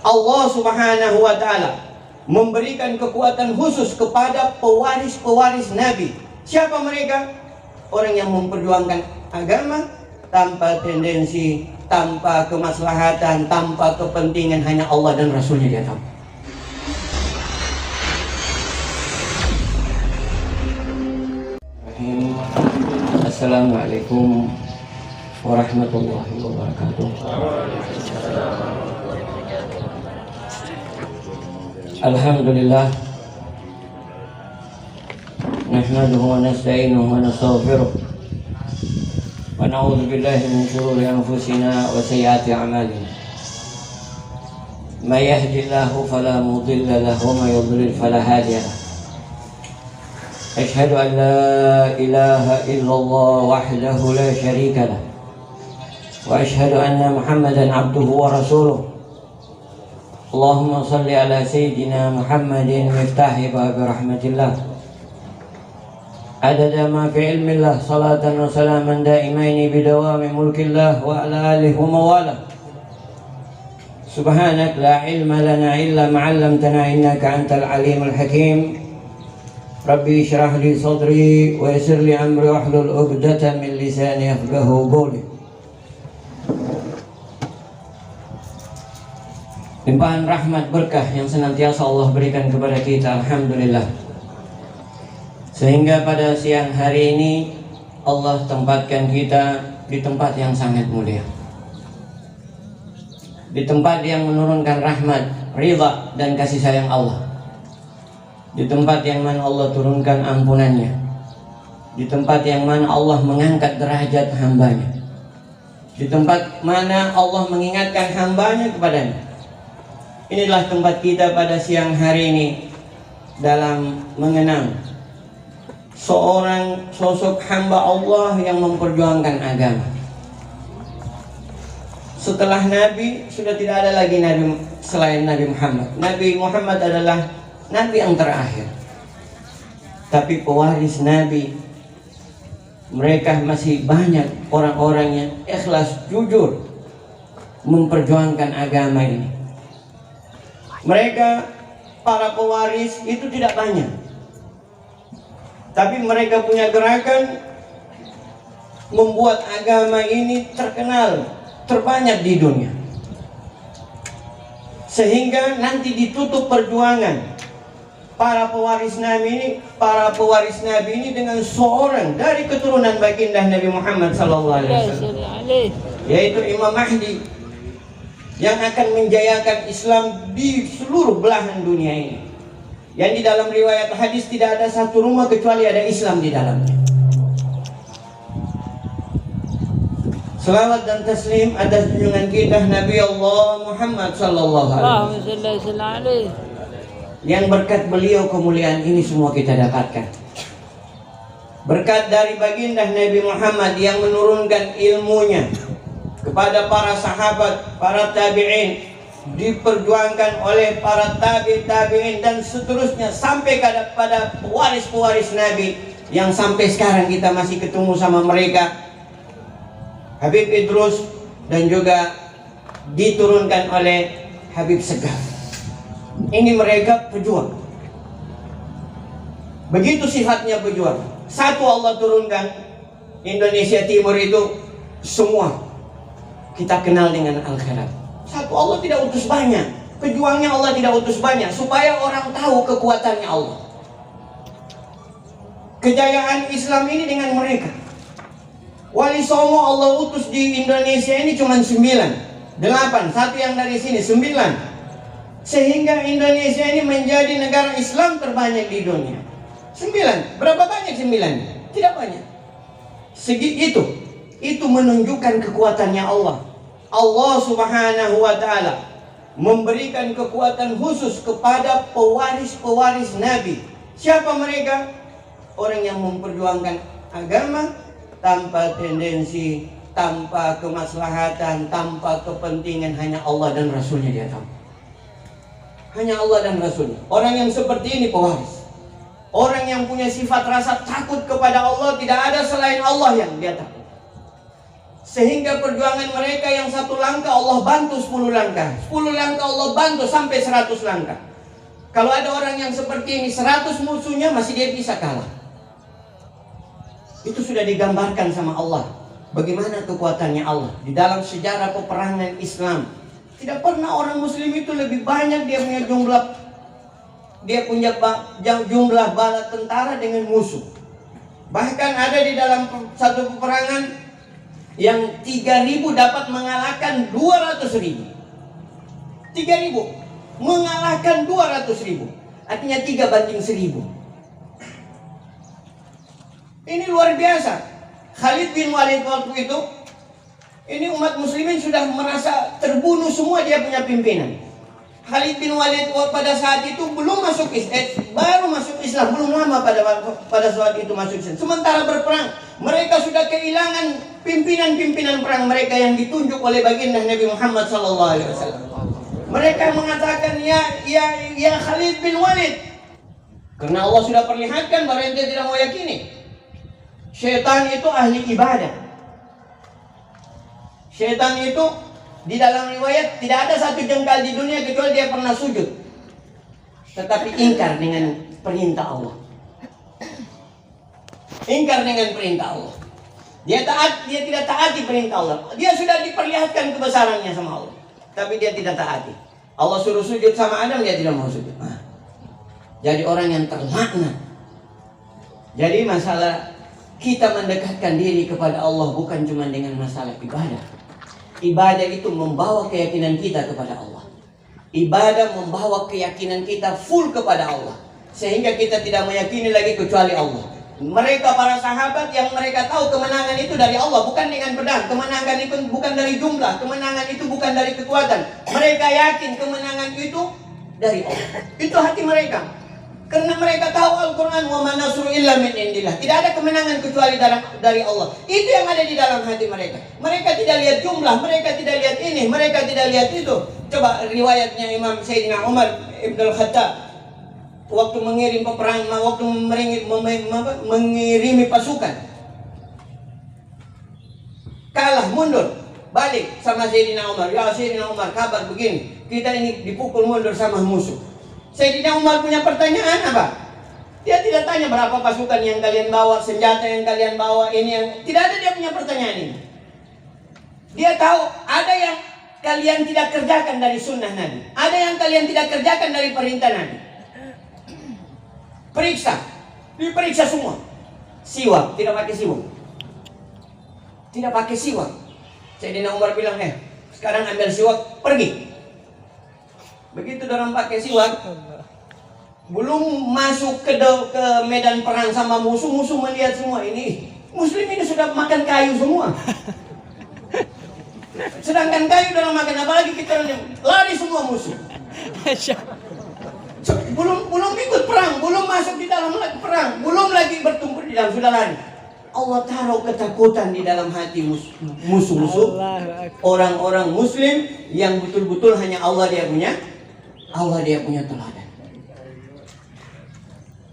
Allah Subhanahu wa Ta'ala memberikan kekuatan khusus kepada pewaris-pewaris Nabi. Siapa mereka? Orang yang memperjuangkan agama tanpa tendensi, tanpa kemaslahatan, tanpa kepentingan, hanya Allah dan Rasulnya dia tahu. Assalamualaikum warahmatullahi wabarakatuh. Alhamdulillah, nahmaduhu wa nasta'inuhu wa nastaghfiruh wa na'udzu billahi min shururi anfusina wa sayyiati a'malina. May yahdihillahu fala mudilla lahu wa may yudlil fala hadiya lahu. Asyhadu an la ilaha illallah wahdahu la syarika lah wa asyhadu anna Muhammadan abduhu wa rasuluh. Allahumma salli ala sayyidina Muhammadin miftahi babi rahmatillah adada ma fi ilmillah salatan wa salaman daimaini bidawami mulkillah wa ala alihi wa mawalah. Subhanak la ilma lana illa ma'allamtana innaka antal alimul hakim. Rabbi syrah li sadri wa yassir li amri wahlul 'uqdatam min lisani yafqahu qawli. Limpahan rahmat berkah yang senantiasa Allah berikan kepada kita, alhamdulillah. Sehingga pada siang hari ini Allah tempatkan kita di tempat yang sangat mulia, di tempat yang menurunkan rahmat, ridha dan kasih sayang Allah, di tempat yang mana Allah turunkan ampunannya, di tempat yang mana Allah mengangkat derajat hambanya, di tempat mana Allah mengingatkan hambanya kepadanya. Inilah tempat kita pada siang hari ini dalam mengenang seorang sosok hamba Allah yang memperjuangkan agama. Setelah Nabi, sudah tidak ada lagi Nabi selain Nabi Muhammad. Nabi Muhammad adalah Nabi yang terakhir. Tapi pewaris Nabi, mereka masih banyak orang-orang yang ikhlas, jujur memperjuangkan agama ini. Mereka, para pewaris itu tidak banyak, tapi mereka punya gerakan membuat agama ini terkenal, terbanyak di dunia. Sehingga nanti ditutup perjuangan para pewaris Nabi ini dengan seorang dari keturunan baginda Nabi Muhammad SAW, yaitu Imam Mahdi, yang akan menjayakan Islam di seluruh belahan dunia ini. Yang di dalam riwayat hadis tidak ada satu rumah kecuali ada Islam di dalamnya. Salawat dan taslim atas junjungan kita Nabi Allah Muhammad sallallahu alaihi wasallam. Yang berkat beliau kemuliaan ini semua kita dapatkan. Berkat dari baginda Nabi Muhammad yang menurunkan ilmunya kepada para sahabat, para tabi'in, diperjuangkan oleh para tabi'in dan seterusnya sampai pada pewaris-pewaris Nabi yang sampai sekarang kita masih ketemu sama mereka. Habib Idrus dan juga diturunkan oleh Habib Segaf. Ini mereka pejuang. Begitu sifatnya pejuang. Satu, Allah turunkan Indonesia Timur itu semua kita kenal dengan al-khairat. Satu, Allah tidak utus banyak, pejuangnya Allah tidak utus banyak, supaya orang tahu kekuatannya Allah. Kejayaan Islam ini dengan mereka. Wali Songo Allah utus di Indonesia ini cuma 9, 8, satu yang dari sini 9. Sehingga Indonesia ini menjadi negara Islam terbanyak di dunia. 9, berapa banyak 9? Tidak banyak. Segi itu menunjukkan kekuatannya Allah. Allah Subhanahu wa Ta'ala memberikan kekuatan khusus kepada pewaris-pewaris Nabi. Siapa mereka? Orang yang memperjuangkan agama tanpa tendensi, tanpa kemaslahatan, tanpa kepentingan, hanya Allah dan Rasulnya dia tahu. Hanya Allah dan Rasulnya. Orang yang seperti ini pewaris. Orang yang punya sifat rasa takut kepada Allah, tidak ada selain Allah yang dia takut. Sehingga perjuangan mereka yang 1 langkah Allah bantu 10 langkah, 10 langkah Allah bantu sampai 100 langkah. Kalau ada orang yang seperti ini 100 musuhnya masih dia bisa kalah. Itu sudah digambarkan sama Allah. Bagaimana kekuatannya Allah di dalam sejarah peperangan Islam. Tidak pernah orang muslim itu lebih banyak dia punya jumlah bala tentara dengan musuh. Bahkan ada di dalam satu peperangan yang 3.000 dapat mengalahkan 200.000. 3.000 mengalahkan 200.000. Artinya 3 banding 1.000. Ini luar biasa. Khalid bin Walid waktu itu, ini umat muslimin sudah merasa terbunuh semua dia punya pimpinan. Khalid bin Walid pada saat itu belum masuk Islam, baru masuk Islam, belum lama pada saat itu masuk Islam. Sementara berperang, mereka sudah kehilangan pimpinan-pimpinan perang mereka yang ditunjuk oleh baginda Nabi Muhammad SAW. Mereka mengatakan, ya Khalid bin Walid, karena Allah sudah perlihatkan bahwa ente tidak mau yakini. Syaitan itu ahli ibadah. Syaitan itu di dalam riwayat tidak ada satu jengkal di dunia kecuali dia pernah sujud, tetapi ingkar dengan perintah Allah. Ingkar dengan perintah Allah. Dia tidak taati perintah Allah. Dia sudah diperlihatkan kebesarannya sama Allah, tapi dia tidak taati. Allah suruh sujud sama Adam, dia tidak mau sujud. Jadi orang yang terlaknat. Jadi masalah kita mendekatkan diri kepada Allah bukan cuma dengan masalah ibadah. Ibadah itu membawa keyakinan kita kepada Allah. Ibadah membawa keyakinan kita full kepada Allah, sehingga kita tidak meyakini lagi kecuali Allah. Mereka para sahabat yang mereka tahu kemenangan itu dari Allah, bukan dengan pedang. Kemenangan itu bukan dari jumlah, kemenangan itu bukan dari kekuatan. Mereka yakin kemenangan itu dari Allah. Itu hati mereka. Karena mereka tahu Al-Quran, wa ma nasru illa min indillah. Tidak ada kemenangan kecuali dari Allah. Itu yang ada di dalam hati mereka. Mereka tidak lihat jumlah, mereka tidak lihat ini, mereka tidak lihat itu. Coba riwayatnya Imam Sayyidina Umar Ibn Al-Khattab waktu mengirim peperangan, waktu mengirimi pasukan, kalah, mundur, balik sama Sayyidina Umar. Ya Sayyidina Umar, kabar begini, kita ini dipukul mundur sama musuh. Sayyidina Umar punya pertanyaan apa? Dia tidak tanya berapa pasukan yang kalian bawa, senjata yang kalian bawa, ini yang... Tidak ada dia punya pertanyaan ini. Dia tahu ada yang kalian tidak kerjakan dari sunnah Nabi, ada yang kalian tidak kerjakan dari perintah Nabi. Periksa, diperiksa semua. Siwak, tidak pakai siwak. Tidak pakai siwak. Sayyidina Umar bilang, sekarang ambil siwak, pergi. Begitu orang pakai siwak, belum masuk ke medan perang sama musuh melihat semua ini. Muslim ini sudah makan kayu semua. Sedangkan kayu dalam makan, apalagi kita lari semua musuh. Belum ikut perang, belum masuk di dalam perang, belum lagi bertumpur di dalam, sudah lari. Allah taruh ketakutan di dalam hati musuh-musuh orang-orang Muslim yang betul-betul hanya Allah dia punya teladan.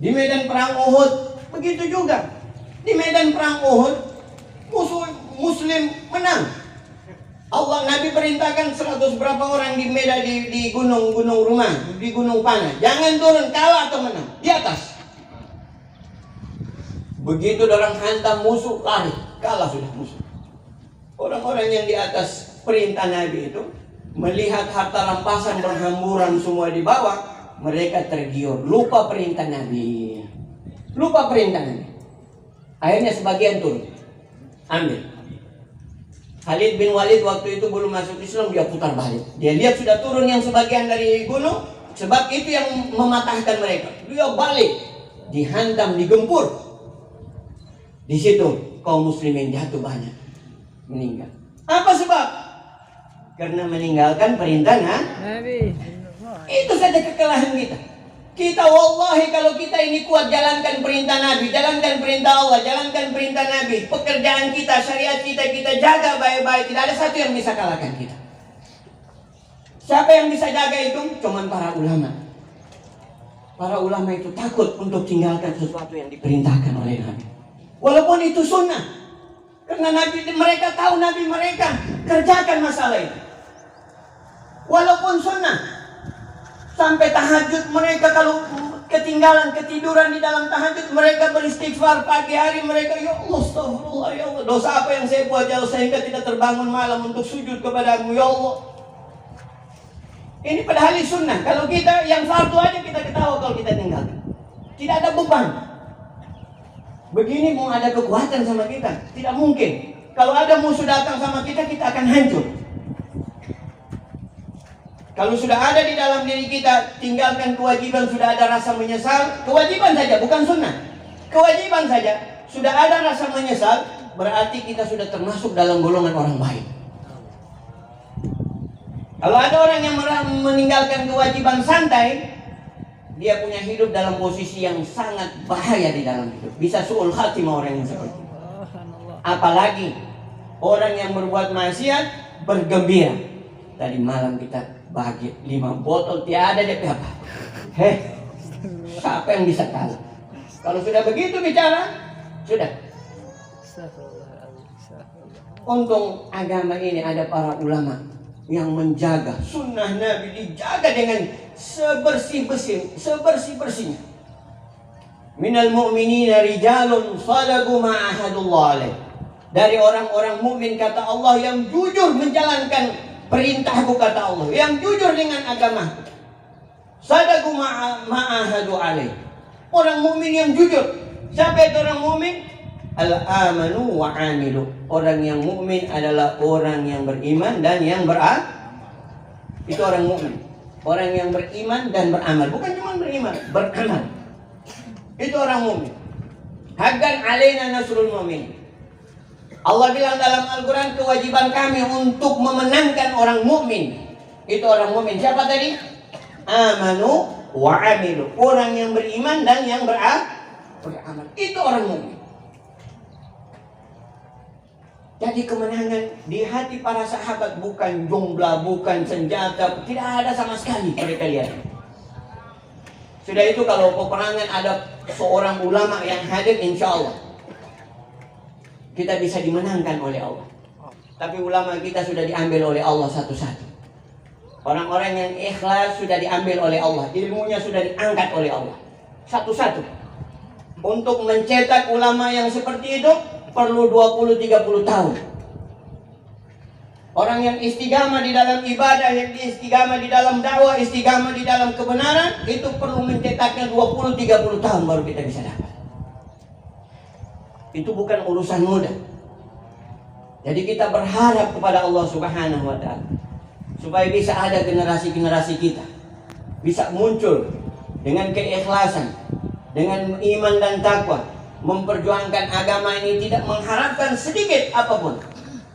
Di medan perang Uhud begitu juga. Di medan perang Uhud musuh Muslim menang. Nabi perintahkan 100 berapa orang di medan di gunung rumah, di gunung panah, jangan turun, kalah atau menang di atas. Begitu orang hantam musuh, lari, kalah sudah musuh. Orang-orang yang di atas perintah Nabi itu melihat harta rampasan berhamburan semua di bawah, mereka tergiur, lupa perintah Nabi. Akhirnya sebagian turun, ambil. Khalid bin Walid waktu itu belum masuk Islam, dia putar balik. Dia lihat sudah turun yang sebagian dari gunung, sebab itu yang mematahkan mereka. Dia balik, dihantam, digempur. Di situ kaum muslimin jatuh banyak, meninggal. Apa sebab? Karena meninggalkan perintah Nabi. Itu saja kekalahan kita. Kita wallahi kalau kita ini kuat jalankan perintah Nabi, jalankan perintah Allah, jalankan perintah Nabi, pekerjaan kita, syariat kita jaga baik-baik, tidak ada satu yang bisa kalahkan kita. Siapa yang bisa jaga itu? Cuman para ulama. Para ulama itu takut untuk tinggalkan sesuatu yang diperintahkan oleh Nabi. Walaupun itu sunnah. Karena mereka tahu Nabi mereka kerjakan masalah itu. Walaupun sunnah, sampai tahajud mereka kalau ketinggalan, ketiduran di dalam tahajud, mereka beristighfar pagi hari, mereka, ya Allah, astagfirullah, ya Allah, dosa apa yang saya buat ya Allah, sehingga tidak terbangun malam untuk sujud kepadamu, ya Allah. Ini padahal sunnah. Kalau kita yang fardu aja kita ketawa kalau kita tinggalkan. Tidak ada beban. Begini mau ada kekuatan sama kita? Tidak mungkin. Kalau ada musuh datang sama kita, kita akan hancur. Kalau sudah ada di dalam diri kita, tinggalkan kewajiban, sudah ada rasa menyesal, kewajiban saja, bukan sunnah. Kewajiban saja, sudah ada rasa menyesal, berarti kita sudah termasuk dalam golongan orang baik. Kalau ada orang yang meninggalkan kewajiban santai, dia punya hidup dalam posisi yang sangat bahaya di dalam hidup. Bisa su'ul khatimah orang yang seperti itu. Apalagi orang yang berbuat maksiat bergembira. Tadi malam kita bagi 5 botol, tiada DP apa. Siapa yang bisa kalah? Kalau sudah begitu bicara, sudah. Untung agama ini ada para ulama yang menjaga sunnah Nabi, dijaga dengan sebersih-bersihnya. Minal mu'minina rijalun sadaqu ma ahadullah alaih. Dari orang-orang mukmin kata Allah yang jujur menjalankan perintahku kata Allah, yang jujur dengan agama. Sadaqu ma ahadu alaih. Orang mukmin yang jujur. Siapa itu orang mukmin? Al-amanu wa amilu. Orang yang mukmin adalah orang yang beriman dan yang itu orang mukmin. Orang yang beriman dan beramal. Bukan cuma beriman, beramal. Itu orang mukmin. Haqqan alaina nasrul mu'min. Allah bilang dalam Al-Quran, kewajiban kami untuk memenangkan orang mukmin. Itu orang mukmin. Siapa tadi? Amanu wa amilu. Orang yang beriman dan yang beramal. Itu orang mukmin. Jadi kemenangan di hati para sahabat bukan jumlah, bukan senjata, tidak ada sama sekali mereka lihat. Sudah itu kalau peperangan ada seorang ulama yang hadir, insya Allah kita bisa dimenangkan oleh Allah. Tapi ulama kita sudah diambil oleh Allah satu-satu. Orang-orang yang ikhlas sudah diambil oleh Allah, ilmunya sudah diangkat oleh Allah satu-satu. Untuk mencetak ulama yang seperti itu perlu 20-30 tahun. Orang yang istiqamah di dalam ibadah, yang istiqamah di dalam dakwah, istiqamah di dalam kebenaran, itu perlu mencetaknya 20-30 tahun baru kita bisa dapat. Itu bukan urusan mudah. Jadi kita berharap kepada Allah Subhanahu wa ta'ala supaya bisa ada generasi-generasi kita bisa muncul dengan keikhlasan, dengan iman dan takwa, memperjuangkan agama ini, tidak mengharapkan sedikit apapun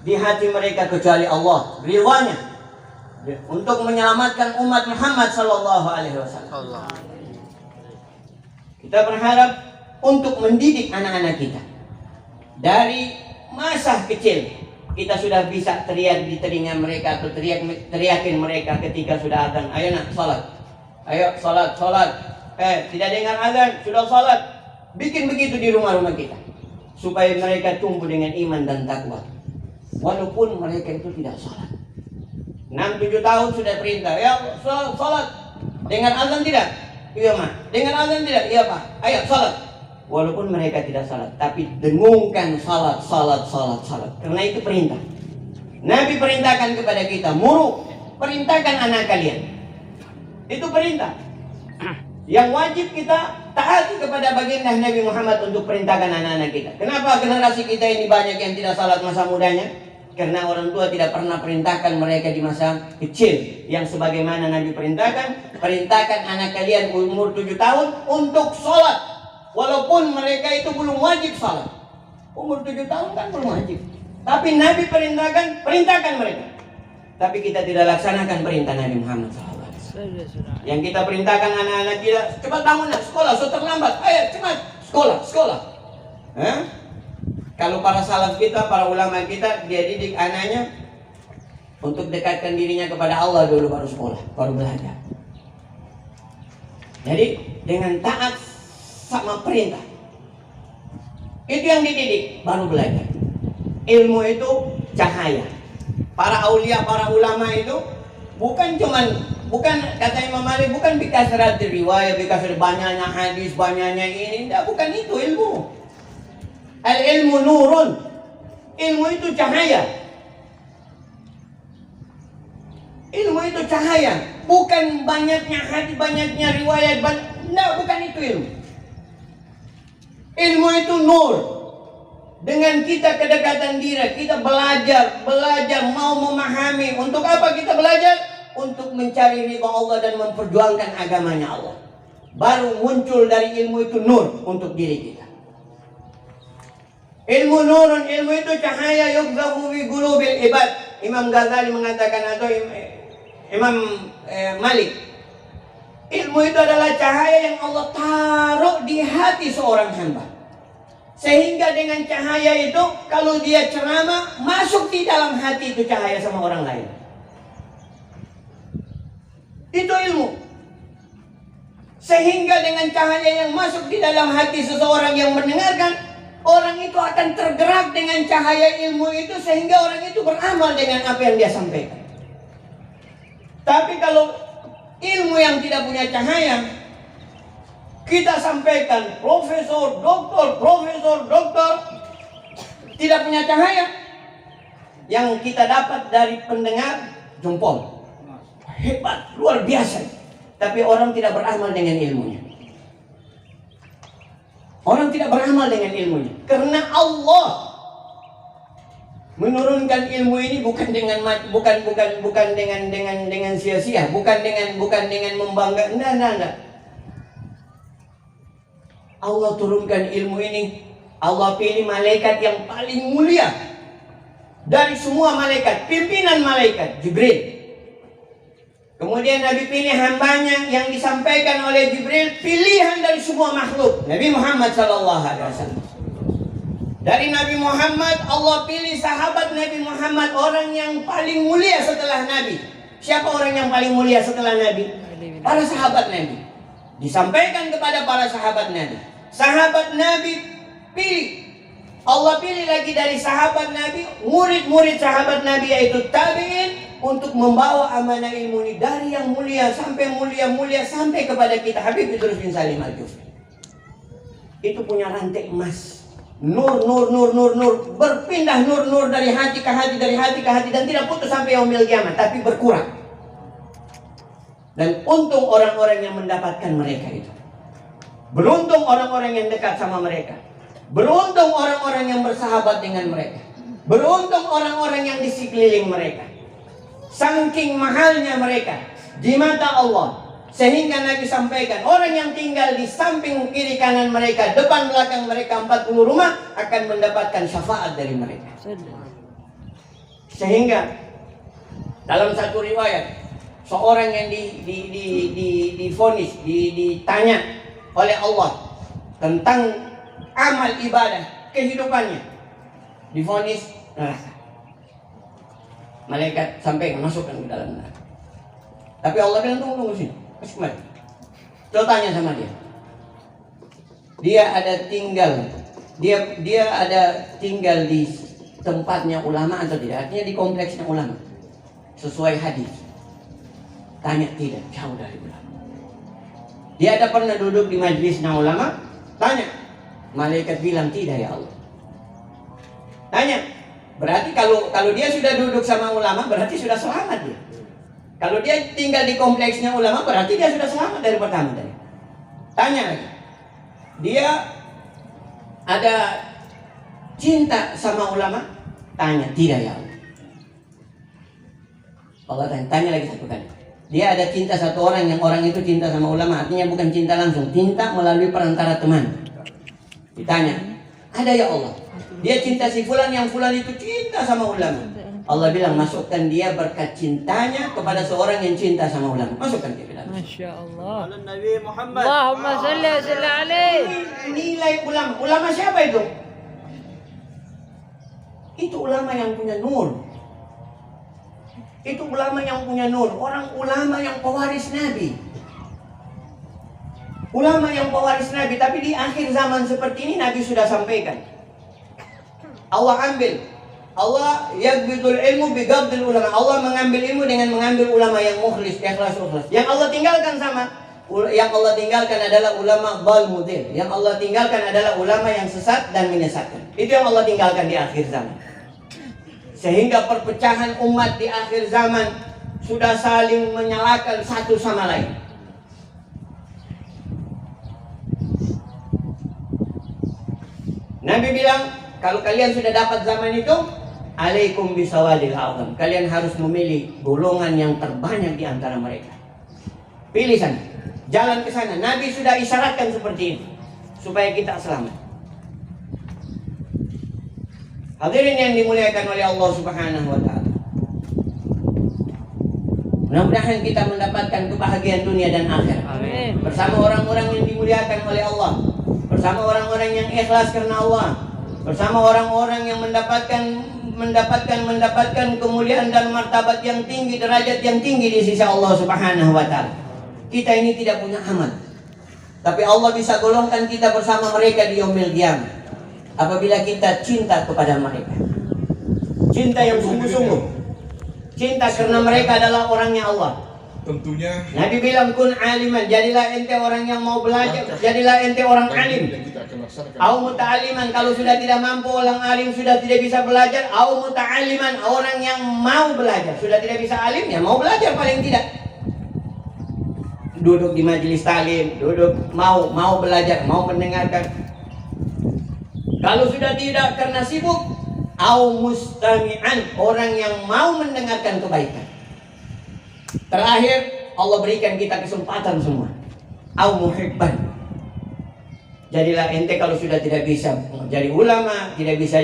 di hati mereka kecuali Allah, ridwanya, untuk menyelamatkan umat Muhammad sallallahu alaihi wasallam. Kita berharap untuk mendidik anak-anak kita dari masa kecil. Kita sudah bisa teriak di telinga mereka atau teriakin mereka ketika sudah azan, ayo nak salat, ayo salat, tidak dengar azan sudah salat. Bikin begitu di rumah-rumah kita supaya mereka tumbuh dengan iman dan takwa walaupun mereka itu tidak salat. 6-7 tahun sudah perintah, ya salat. Dengar azan tidak? Iya mah. Dengar azan tidak? Iya pak. Ayo salat. Walaupun mereka tidak salat, tapi dengungkan salat. Karena itu perintah. Nabi perintahkan kepada kita, muru, perintahkan anak kalian. Itu perintah. Yang wajib kita taati kepada baginda Nabi Muhammad untuk perintahkan anak-anak kita. Kenapa generasi kita ini banyak yang tidak salat masa mudanya? Karena orang tua tidak pernah perintahkan mereka di masa kecil. Yang sebagaimana Nabi perintahkan anak kalian umur 7 tahun untuk salat. Walaupun mereka itu belum wajib salat. Umur 7 tahun kan belum wajib. Tapi Nabi perintahkan mereka. Tapi kita tidak laksanakan perintah Nabi Muhammad SAW. Yang kita perintahkan anak-anak kita, cepat bangun nak sekolah, so terlambat. Ayo cepat sekolah. Kalau para salaf kita, para ulama kita, dia didik anaknya untuk dekatkan dirinya kepada Allah dulu, baru sekolah, baru belajar. Jadi dengan taat sama perintah, itu yang dididik, baru belajar. ilmu itu cahaya. Para aulia, para ulama itu bukan kata Imam Malik, bukan bikasrat riwayat, bikasrat banyaknya hadis, banyaknya ini, tidak, bukan itu ilmu. Al ilmu nurun. Ilmu itu cahaya. Ilmu itu cahaya, bukan banyaknya hadis, banyaknya riwayat, tidak, bukan itu ilmu. Ilmu itu nur. Dengan kita kedekatan diri, kita belajar, mau memahami. Untuk apa kita belajar? Untuk mencari ridha Allah dan memperjuangkan agamanya Allah. Baru muncul dari ilmu itu nur untuk diri kita. Ilmu nurun, ilmu itu cahaya yugzafu fi qulubil ibad. Imam Ghazali mengatakan, atau Imam Malik, ilmu itu adalah cahaya yang Allah taruh di hati seorang hamba. Sehingga dengan cahaya itu, kalau dia ceramah, masuk di dalam hati itu cahaya sama orang lain. Itu ilmu. Sehingga dengan cahaya yang masuk di dalam hati seseorang yang mendengarkan, orang itu akan tergerak dengan cahaya ilmu itu, sehingga orang itu beramal dengan apa yang dia sampaikan. Tapi kalau ilmu yang tidak punya cahaya, kita sampaikan profesor, doktor, tidak punya cahaya. Yang kita dapat dari pendengar, jempol. Hebat, luar biasa. Tapi orang tidak beramal dengan ilmunya. Orang tidak beramal dengan ilmunya. Karena Allah menurunkan ilmu ini bukan dengan sia-sia, bukan dengan membanggakan, enggak. Allah turunkan ilmu ini. Allah pilih malaikat yang paling mulia dari semua malaikat, pimpinan malaikat, Jibril. Kemudian Nabi pilih hambanya yang disampaikan oleh Jibril, pilihan dari semua makhluk, Nabi Muhammad SAW. Dari Nabi Muhammad, Allah pilih sahabat Nabi Muhammad, orang yang paling mulia setelah Nabi. Siapa orang yang paling mulia setelah Nabi? Para sahabat Nabi. Disampaikan kepada para sahabat Nabi. Sahabat Nabi pilih. Allah pilih lagi dari sahabat Nabi, murid-murid sahabat Nabi, yaitu tabi'in, untuk membawa amanah ilmu ini dari yang mulia sampai mulia sampai kepada kita, Habib Idrus bin Salim Al-Jufri. Itu punya rantai emas. Nur, berpindah nur dari hati ke hati, dari hati ke hati, dan tidak putus sampai yaumil kiamat, tapi berkurang. Dan untung orang-orang yang mendapatkan mereka itu. Beruntung orang-orang yang dekat sama mereka. Beruntung orang-orang yang bersahabat dengan mereka. Beruntung orang-orang yang di sekeliling mereka. Saking mahalnya mereka di mata Allah, sehingga Nabi sampaikan, orang yang tinggal di samping kiri kanan mereka, depan belakang mereka 40 rumah, akan mendapatkan syafaat dari mereka. Sehingga dalam satu riwayat, seorang yang divonis, ditanya oleh Allah tentang amal ibadah kehidupannya, divonis neraka. Malaikat sampaikan, masukkan ke dalam neraka. Tapi Allah bilang, tunggu sini, kasih kembali. Coba tanya sama dia. Dia ada tinggal di tempatnya ulama atau tidak? Artinya di kompleksnya ulama, sesuai hadis. Tanya, tidak, jauh dari ulama. Dia ada pernah duduk di majlisnya ulama? Tanya. Malaikat bilang, tidak ya Allah. Tanya. Berarti kalau dia sudah duduk sama ulama, berarti sudah selamat dia. Kalau dia tinggal di kompleksnya ulama, berarti dia sudah selamat dari pertama tadi. Tanya lagi. Dia ada cinta sama ulama? Tanya, tidak ya Allah. Allah tanya lagi satu kali. Dia ada cinta satu orang, yang orang itu cinta sama ulama, artinya bukan cinta langsung, cinta melalui perantara teman. Ditanya, ada ya Allah. Dia cinta si fulan, yang fulan itu cinta sama ulama. Allah bilang, masukkan dia berkat cintanya kepada seorang yang cinta sama ulama. Masukkan dia bilang. Masya Allah. Nabi Muhammad. Allahumma salli wa sallim alaihi. Nilai ulama. Ulama siapa itu? Itu ulama yang punya nur. Itu ulama yang punya nur. Orang ulama yang pewaris Nabi. Ulama yang pewaris Nabi. Tapi di akhir zaman seperti ini, Nabi sudah sampaikan. Allah ambil Allah yaghbidul ilmu bighabdil ulama. Allah mengambil ilmu dengan mengambil ulama yang mukhlis, ikhlas. Yang Allah tinggalkan adalah ulama dhal mudil. Yang Allah tinggalkan adalah ulama yang sesat dan menyesatkan. Itu yang Allah tinggalkan di akhir zaman. Sehingga perpecahan umat di akhir zaman sudah saling menyalahkan satu sama lain. Nabi bilang, kalau kalian sudah dapat zaman itu, alaikum bisawadil a'zam. Kalian harus memilih golongan yang terbanyak di antara mereka. Pilih sana, jalan ke sana. Nabi sudah isyaratkan seperti itu supaya kita selamat. Hadirin yang dimuliakan oleh Allah Subhanahu wa taala. Mudah-mudahan kita mendapatkan kebahagiaan dunia dan akhirat. Amin. Bersama orang-orang yang dimuliakan oleh Allah, bersama orang-orang yang ikhlas karena Allah, bersama orang-orang yang mendapatkan kemuliaan dan martabat yang tinggi, derajat yang tinggi di sisi Allah Subhanahu wa taala. Kita ini tidak punya amal, tapi Allah bisa golongkan kita bersama mereka di yaumil qiyamah apabila kita cinta kepada mereka. Cinta yang sungguh-sungguh. Cinta karena mereka adalah orangnya Allah. Tentunya Nabi bilang kun aliman, jadilah ente orang yang mau belajar, jadilah ente orang alim. Au muta'aliman, kalau sudah tidak mampu orang alim sudah tidak bisa belajar. Au muta'aliman, orang yang mau belajar, sudah tidak bisa alim ya mau belajar paling tidak. Duduk di majelis talim, duduk mau belajar, mau mendengarkan. Kalau sudah tidak karena sibuk, au mustami'an, orang yang mau mendengarkan kebaikan. Terakhir, Allah berikan kita kesempatan semua. Au muhibban. Jadilah ente kalau sudah tidak bisa jadi ulama, tidak bisa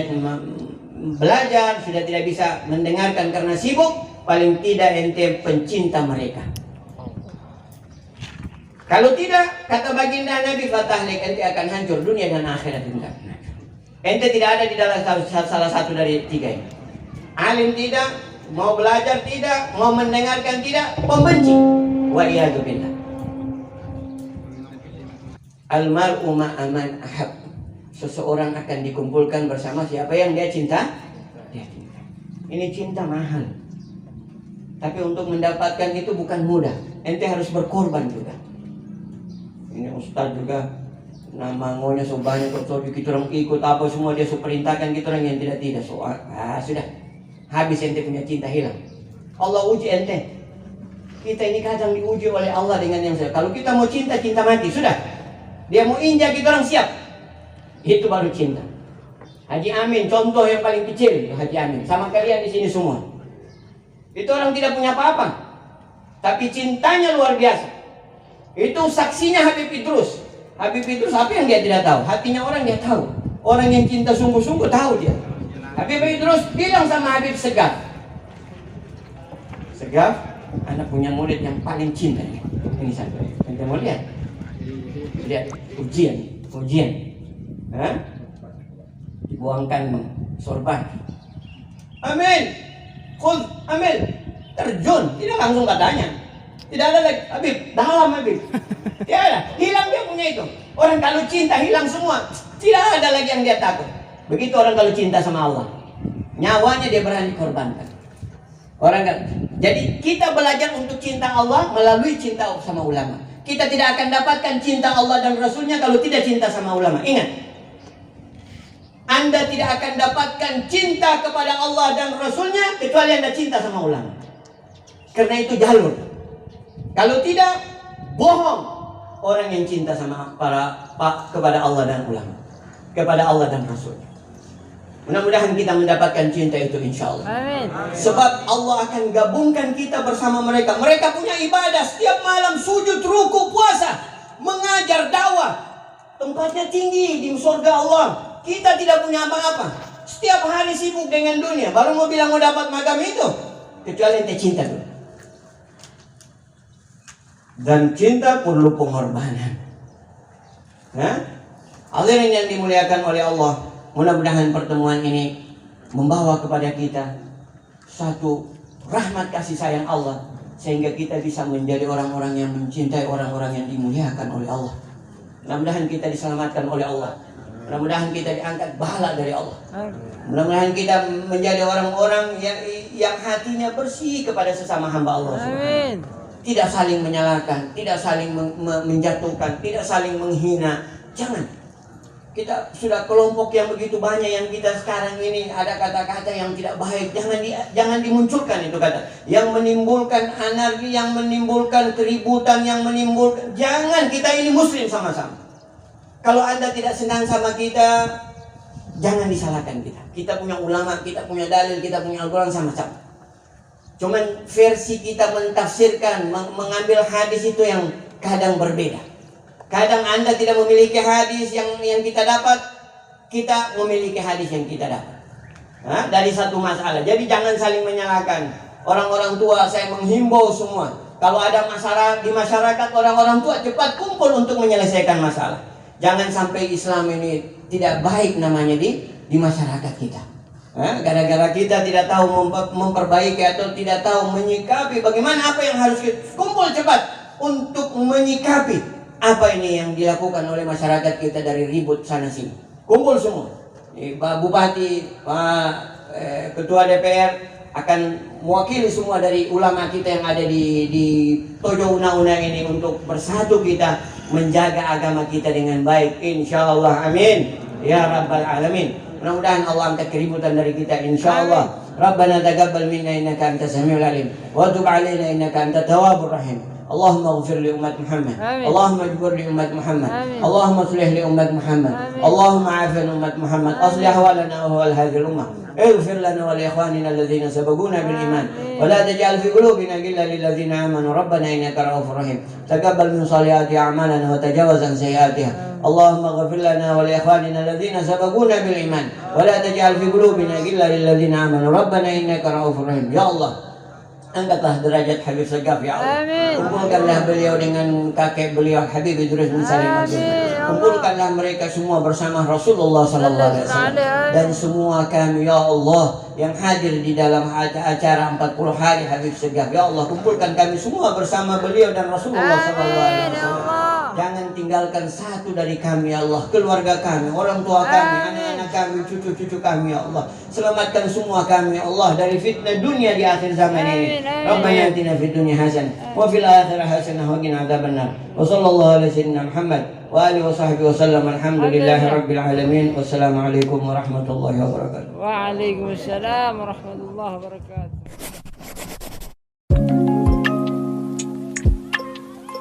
belajar, sudah tidak bisa mendengarkan karena sibuk, paling tidak ente pencinta mereka. Kalau tidak, kata baginda Nabi, fatahlik, ente akan hancur dunia dan akhirat. Ente tidak ada di dalam salah satu dari tiga ini. Alim tidak, mau belajar tidak, mau mendengarkan tidak, pembenci. Wa iyadu billah. Almar'u ma'aman ahab. Seseorang akan dikumpulkan bersama siapa yang dia cinta. Dia cinta. Ini cinta mahal. Tapi untuk mendapatkan itu bukan mudah. Ente harus berkorban juga. Ini ustaz juga nama ngonya so banyak so kita orang ikut apa semua dia so perintahkan kita orang yang tidak so sudah habis ente punya cinta hilang. Allah uji ente. Kita ini kadang diuji oleh Allah dengan yang kalau kita mau cinta mati sudah. Dia mau injak kita orang siap. Itu baru cinta. Haji Amin contoh yang paling kecil, Haji Amin sama kalian di sini semua. Itu orang tidak punya apa-apa, tapi cintanya luar biasa. Itu saksinya Habib Idrus. Habib Idrus apa yang dia tidak tahu? Hatinya orang dia tahu. Orang yang cinta sungguh-sungguh tahu dia. Habib Idrus bilang sama Habib Segaf, anak punya murid yang paling cinta. Ini sampai. Ente mau lihat? Lihat ujian. Hah? Dibuangkan sorban. Amin. Khudh, amil. Terjun, tidak langsung katanya. Tidak ada lagi, Habib, dalam Habib. Tidak ada, hilang dia punya itu. Orang kalau cinta hilang semua. Tidak ada lagi yang dia takut. Begitu orang kalau cinta sama Allah. Nyawanya dia berani korbankan. Jadi kita belajar untuk cinta Allah melalui cinta sama ulama. Kita tidak akan dapatkan cinta Allah dan Rasulnya kalau tidak cinta sama ulama. Ingat, Anda tidak akan dapatkan cinta kepada Allah dan Rasulnya kecuali Anda cinta sama ulama. Karena itu jalur. Kalau tidak, bohong orang yang cinta sama kepada Allah dan ulama, kepada Allah dan Rasul. Mudah-mudahan kita mendapatkan cinta itu insya Allah. Amin. Sebab Allah akan gabungkan kita bersama mereka. Mereka punya ibadah setiap malam, sujud, ruku, puasa, mengajar, dakwah. Tempatnya tinggi di surga Allah. Kita tidak punya apa-apa. Setiap hari sibuk dengan dunia. Baru mau bilang mau dapat magam itu, kecuali ente cinta dulu. Dan cinta perlu pengorbanan. Hadirin yang dimuliakan oleh Allah, mudah-mudahan pertemuan ini membawa kepada kita satu rahmat kasih sayang Allah, sehingga kita bisa menjadi orang-orang yang mencintai orang-orang yang dimuliakan oleh Allah. Mudah-mudahan kita diselamatkan oleh Allah. Mudah-mudahan kita diangkat pahala dari Allah. Amin. Mudah-mudahan kita menjadi orang-orang yang hatinya bersih kepada sesama hamba Allah Subhanahu. Amin. Tidak saling menyalahkan, tidak saling menjatuhkan, tidak saling menghina. Jangan. Kita sudah kelompok yang begitu banyak yang kita sekarang ini ada kata-kata yang tidak baik. Jangan dimunculkan itu kata. Yang menimbulkan anarki, yang menimbulkan keributan, yang menimbulkan. Jangan, kita ini muslim sama-sama. Kalau Anda tidak senang sama kita, jangan disalahkan kita. Kita punya ulama, kita punya dalil, kita punya Al-Quran sama-sama. Cuman versi kita mentafsirkan, mengambil hadis itu yang kadang berbeda. Kadang Anda tidak memiliki hadis yang kita dapat, kita memiliki hadis yang kita dapat. Dari satu masalah. Jadi jangan saling menyalahkan. Orang-orang tua saya menghimbau semua. Kalau ada masalah di masyarakat, orang-orang tua cepat kumpul untuk menyelesaikan masalah. Jangan sampai Islam ini tidak baik namanya di masyarakat kita. Gara-gara kita tidak tahu memperbaiki atau tidak tahu menyikapi bagaimana apa yang harus kita kumpul cepat untuk menyikapi apa ini yang dilakukan oleh masyarakat kita dari ribut sana sini. Kumpul semua. Pak Bupati, Pak Ketua DPR akan mewakili semua dari ulama kita yang ada di Tojo Una-Una ini untuk bersatu kita menjaga agama kita dengan baik, insyaallah. Amin ya rabbal alamin. Mudah-mudahan Allah angkat keributan dari kita, insyaallah. Rabbana taqabbal minna innaka antas samiul alim wa tub alaina innaka antat tawwabur rahim. Allahumma ighfir li ummat Muhammad. Allahumma ijbur li ummat Muhammad. Allahumma aslih li ummat Muhammad. Allahumma afin ummat Muhammad. Aslih ahwalana wa ahwal hadhihi ummah. اغفر لنا ولإخواننا الذين سبقونا بالإيمان ولا تجعل في قلوبنا غلا للذين آمنوا ربنا إنك رؤوف رحيم تقبل من صالحات أعمالنا وتجاوز عن سيئاتها اللهم اغفر لنا ولإخواننا الذين سبقونا بالإيمان ولا تجعل في قلوبنا غلا للذين آمنوا ربنا إنك رؤوف رحيم. Ya Allah, angkatlah derajat Habib Segaf ya Allah. Amin. Kumpulkanlah beliau dengan kakek beliau Habib Idrus bin Salim. Kumpulkanlah mereka semua bersama Rasulullah sallallahu alaihi wasallam dan semua kami ya Allah yang hadir di dalam acara 40 hari Habib Segaf. Ya Allah, kumpulkan kami semua bersama beliau dan Rasulullah sallallahu alaihi wasallam. Jangan tinggalkan satu dari kami ya Allah, keluarga kami, orang tua kami, anak-anak kami, cucu-cucu kami ya Allah. Selamatkan semua kami ya Allah dari fitnah dunia di akhir zaman ini. Rabbana atina fid dunya hasanah wa fil akhirati hasanah wa qina adzabannar. Wa sallallahu ala sayyidina Muhammad wa alihi wa sahbihi wasallam. Alhamdulillahi rabbil alamin. Wassalamualaikum warahmatullahi wabarakatuh. Waalaikumsalam warahmatullahi wabarakatuh.